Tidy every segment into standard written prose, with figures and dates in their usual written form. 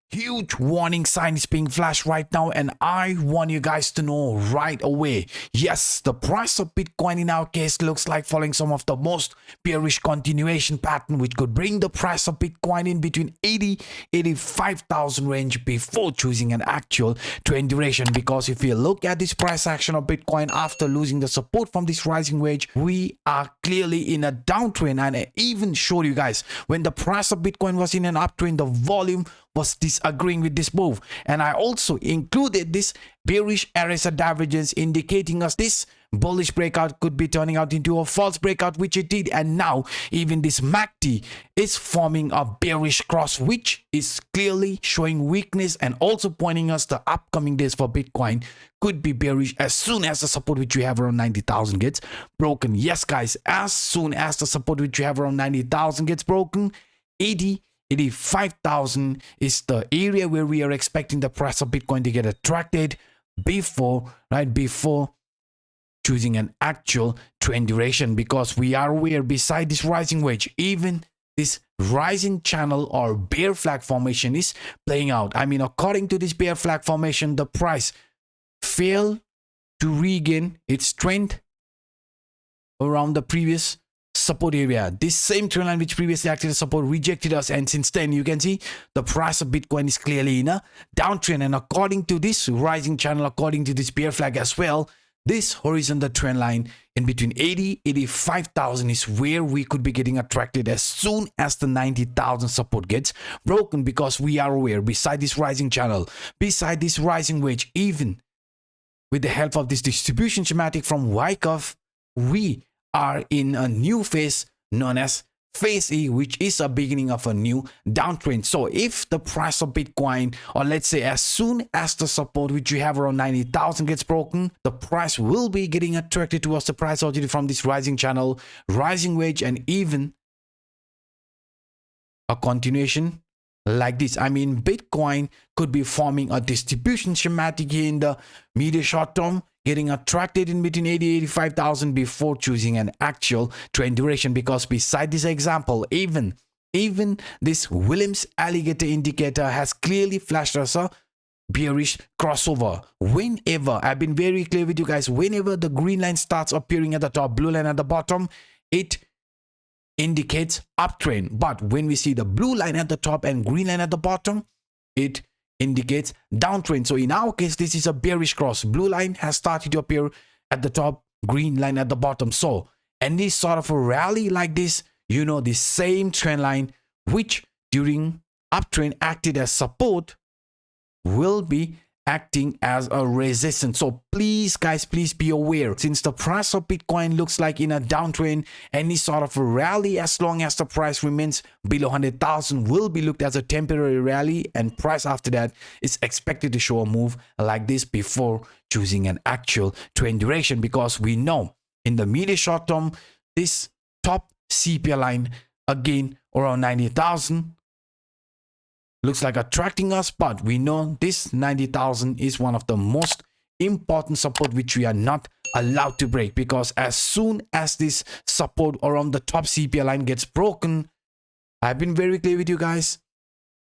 Huge warning sign is being flashed right now, and I want you guys to know right away. Yes, the price of Bitcoin in our case looks like following some of the most bearish continuation pattern, which could bring the price of Bitcoin in between 85,000 range before choosing an actual trend duration. Because if you look at this price action of Bitcoin after losing the support from this rising wedge, we are clearly in a downtrend. And I even showed you guys when the price of Bitcoin was in an uptrend, the volume was disagreeing with this move, and I also included this bearish RSI divergence indicating us this bullish breakout could be turning out into a false breakout, which it did. And now even this MACD is forming a bearish cross, which is clearly showing weakness and also pointing us the upcoming days for Bitcoin could be bearish as soon as the support which we have around 90,000 gets broken. Yes guys, as soon as the support which we have around 90,000 gets broken, 85,000 is the area where we are expecting the price of Bitcoin to get attracted before choosing an actual trend duration. Because we are aware, beside this rising wedge, even this rising channel or bear flag formation is playing out. I mean, according to this bear flag formation, the price failed to regain its strength around the previous support area. This same trend line which previously acted as support rejected us, and since then you can see the price of Bitcoin is clearly in a downtrend. And according to this rising channel, according to this bear flag as well, this horizontal trend line in between 85,000 is where we could be getting attracted as soon as the 90,000 support gets broken. Because we are aware, beside this rising channel, beside this rising wedge, even with the help of this distribution schematic from Wyckoff, we are in a new phase known as phase E, which is a beginning of a new downtrend. So if the price of Bitcoin, or let's say as soon as the support which we have around 90,000 gets broken, the price will be getting attracted towards the price opportunity from this rising channel, rising wedge, and even a continuation like this. I mean, Bitcoin could be forming a distribution schematic here in the medium short term, getting attracted in between 85,000 before choosing an actual trend duration. Because beside this example, even this Williams alligator indicator has clearly flashed us a bearish crossover. Whenever, I've been very clear with you guys, whenever the green line starts appearing at the top, blue line at the bottom, it indicates uptrend. But when we see the blue line at the top and green line at the bottom, it indicates downtrend. So in our case, this is a bearish cross. Blue line has started to appear at the top, green line at the bottom. So any sort of a rally like this, you know, the same trend line which during uptrend acted as support will be acting as a resistance. So please guys, please be aware, since the price of Bitcoin looks like in a downtrend, any sort of a rally, as long as the price remains below 100,000, will be looked as a temporary rally, and price after that is expected to show a move like this before choosing an actual trend duration. Because we know in the medium short term, this top CPI line again around 90,000 looks like attracting us, but we know this 90,000 is one of the most important support which we are not allowed to break. Because as soon as this support around the top CPI line gets broken, I've been very clear with you guys,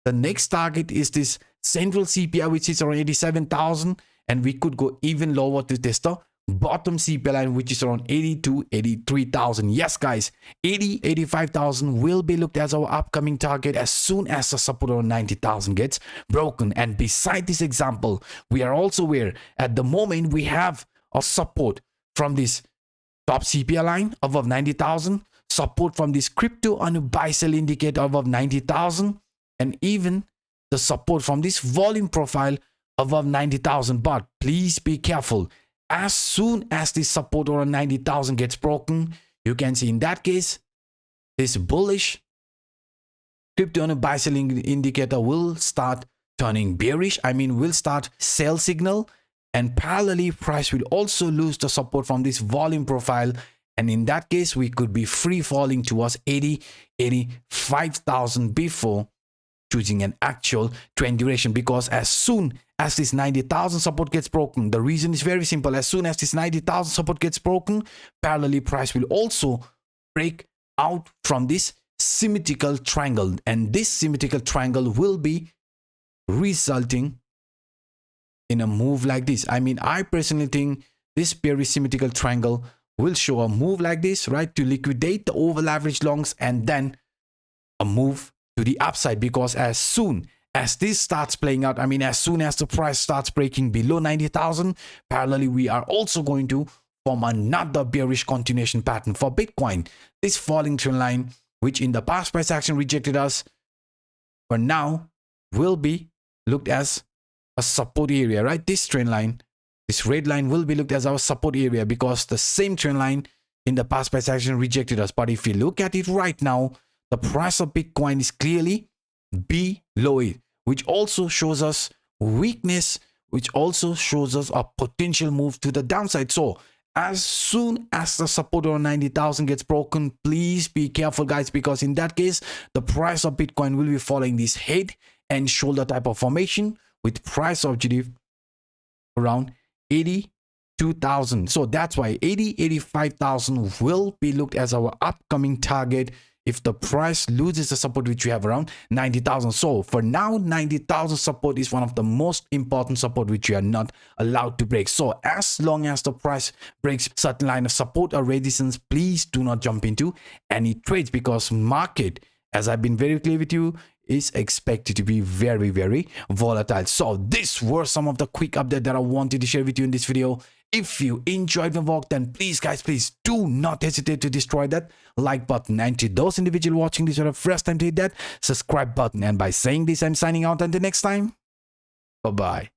the next target is this central CPI which is around 87,000, and we could go even lower to test the bottom CPI line which is around 83,000. Yes guys, 85,000 will be looked as our upcoming target as soon as the support around 90,000 gets broken. And beside this example, we are also aware at the moment we have a support from this top CPI line above 90,000, support from this CryptoAnup buy sell indicator above 90,000, and even the support from this volume profile above 90,000. But please be careful, as soon as this support around 90,000 gets broken, you can see in that case, this bullish CryptoAnup buy sell indicator will start turning bearish. I mean, will start sell signal, and parallelly price will also lose the support from this volume profile. And in that case, we could be free falling towards 85,000 before choosing an actual trend duration. Because as soon as this 90,000 support gets broken, the reason is very simple. As soon as this 90,000 support gets broken, parallelly price will also break out from this symmetrical triangle, and this symmetrical triangle will be resulting in a move like this. I mean, I personally think this bearish symmetrical triangle will show a move like this, right, to liquidate the over leverage longs, and then a move to the upside, because as soon as this starts playing out, I mean, as soon as the price starts breaking below 90,000, parallelly, we are also going to form another bearish continuation pattern for Bitcoin. This falling trend line, which in the past price action rejected us, for now will be looked as a support area, right? This trend line, this red line will be looked as our support area, because the same trend line in the past price action rejected us. But if you look at it right now, the price of Bitcoin is clearly below it, which also shows us weakness, which also shows us a potential move to the downside. So as soon as the support on 90,000 gets broken, please be careful, guys, because in that case, the price of Bitcoin will be following this head and shoulder type of formation with price objective around 82,000. So that's why 85,000 will be looked as our upcoming target if the price loses the support which we have around 90,000. So for now, 90,000 support is one of the most important support which we are not allowed to break. So as long as the price breaks certain line of support or resistance, please do not jump into any trades, because market, as I've been very clear with you, is expected to be very, very volatile. So these were some of the quick updates that I wanted to share with you in this video. If you enjoyed the vlog, then please, guys, please do not hesitate to destroy that like button. And to those individuals watching this for the first time, to hit that subscribe button. And by saying this, I'm signing out until next time. Bye-bye.